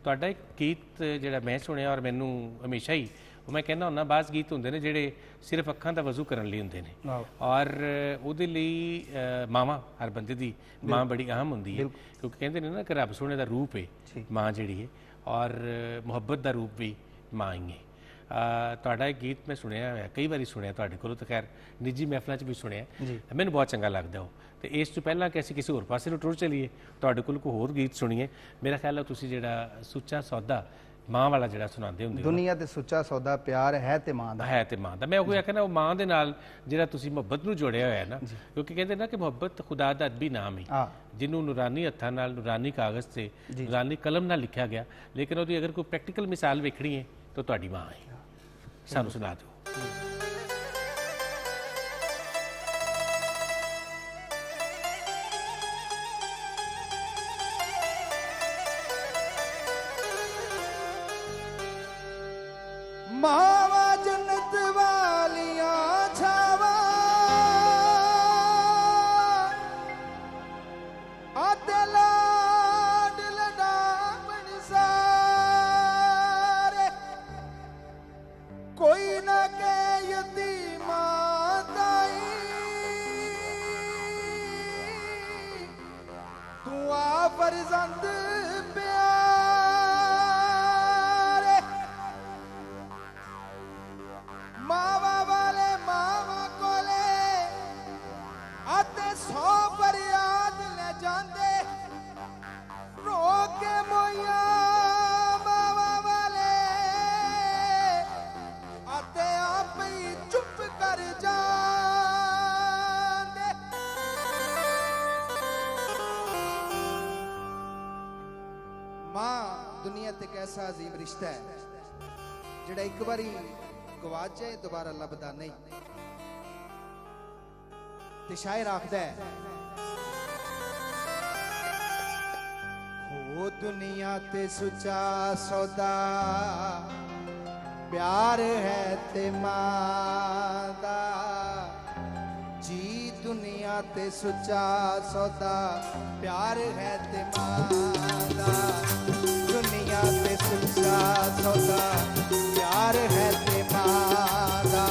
ਤੁਹਾਡਾ ਇੱਕ ਗੀਤ ਜਿਹੜਾ ਮੈਂ ਸੁਣਿਆ ਔਰ ਮੈਨੂੰ ਹਮੇਸ਼ਾ ਹੀ मैं कहना हुन्ना बाज़ गीत होंगे ने जिहड़े सिर्फ अखां दा वज़ू करन लई होंदे ने और उहदे लई मावां हर बंदे दी मां बड़ी अहम होंदी है क्योंकि कहंदे ने ना कि रब सोने दा रूप है मां जिहड़ी है और मुहब्बत दा रूप भी मां ही है। तुहाडा एक गीत मैं सुनिया होया कई बारी सुनिया तुहाडे कोलों तो खैर निजी महफिलों च भी सुनिया मैनूं बहुत चंगा लगदा वो तो इस तो पहला कि असीं किसी होर पासे नूं टुर चलीए तुहाडे कोल कोई होर गीत सुणीए मेरा ख्याल है तुसीं जिहड़ा सुच्चा सौदा मां वाला जिहड़ा सुणांदे हुंदे दुनिया ते सुच्चा सौदा प्यार है ते मां दा है ते मां दा मैं ओही आखना वो मां दे नाल जिहड़ा तुसीं मुहब्बत नूं जोड़िया होया ना क्योंकि कहंदे ना कि मुहब्बत खुदा दा अदबी नाम है जिन्हों नूरानी हत्थां नाल नूरानी कागज़ से नूरानी कलम नाल लिखा गया लेकिन उहदी अगर कोई प्रैक्टिकल मिसाल वेखणी है तो तुहाडी मां है सानूं सुना दो। मावा जन्नत वालियां छावा आते लाड लडावन सारे कोई ना के यतीमा ताई तू आ फर्जंद मावा वाले मावा कोले आते सौ फरियाद ले जांदे रो के मोया मावा वाले आते आप ही चुप कर जांदे। मां दुनिया ते कैसा अजीम रिश्ता है जिहड़ा एक बारी गवाच जाए दोबारा लभदा नहीं ते शायर आखदा है हो दुनिया ते सुचा सौदा प्यार है ते मां दा जी दुनिया ते सुचा सौदा प्यार है ते मां दा दुनिया ते सुचा सौदा प्यार है ते मां दा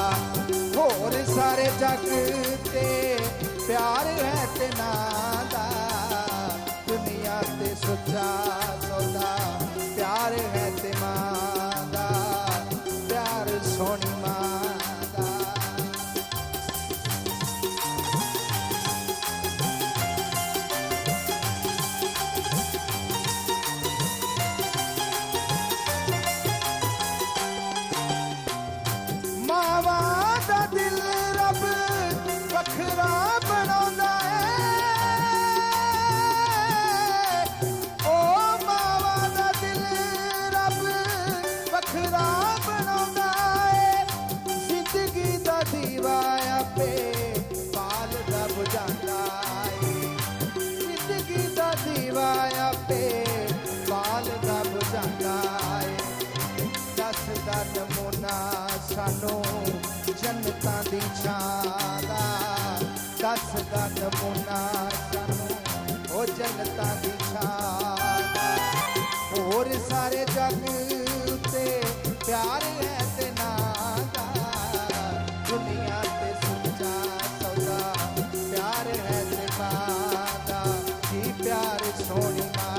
होर सारे जग ते प्यार है ते नां दा दुनिया ते सुचा सौदा प्यार है ते मां दा प्यार सोनी मां दा। मावा दा दिल रब वखरा बनांदा है ओ मावा दा दिल रब वखरा बनांदा है जिंदगी दा दीवा आपे बाल दा बुझांदा है जिंदगी दा दीवा आपे बाल दा बुझांदा है दस दा नमूना सानू जन्नतां दी छां दा दस दा नमूना सानू ओ जन्नतां दी छां दा होर सारे जग ते प्यार है ते नां दा दुनिया ते सुच्चा सौदा प्यार है ते मां दा जी प्यार सोनी मां।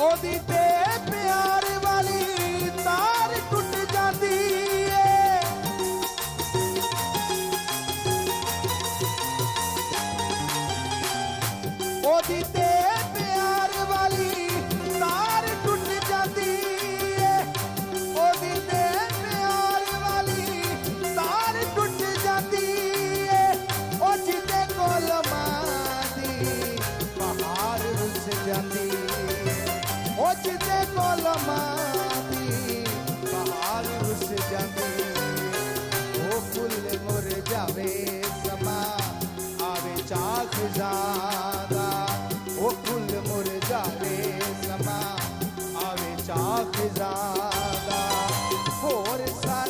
ओदी ते प्यार वाली तार टुट जाती है ओदी ते प्यार वाली तार टुट जाती है ओदी ते प्यार वाली तार टुट जाती है ओ जिदे कोल मां दी बहार रुस जाती ओ जिदे कोल मां दी बहार रुस जाती ओ फुल मुरझावे समा आवे चाक ज़ादा ओ फुल मुरझावे समा आवे चाक ज़ादा होर सारे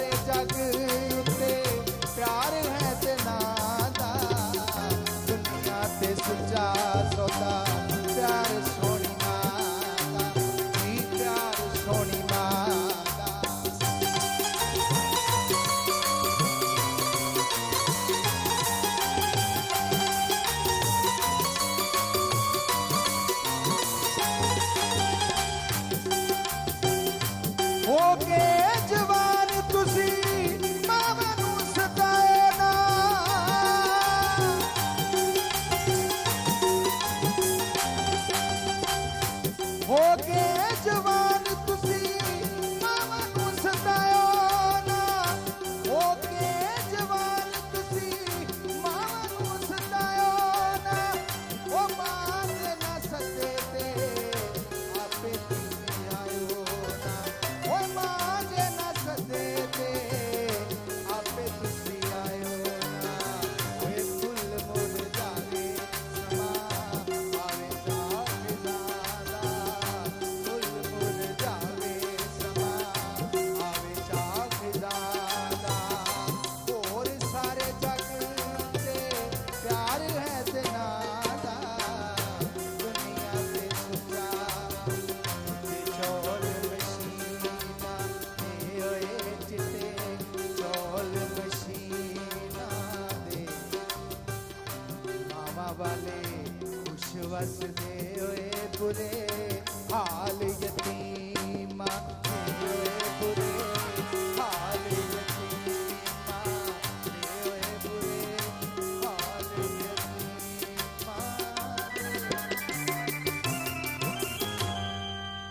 ਵਸਦੇ ਹੋਏ ਬੁਰੇ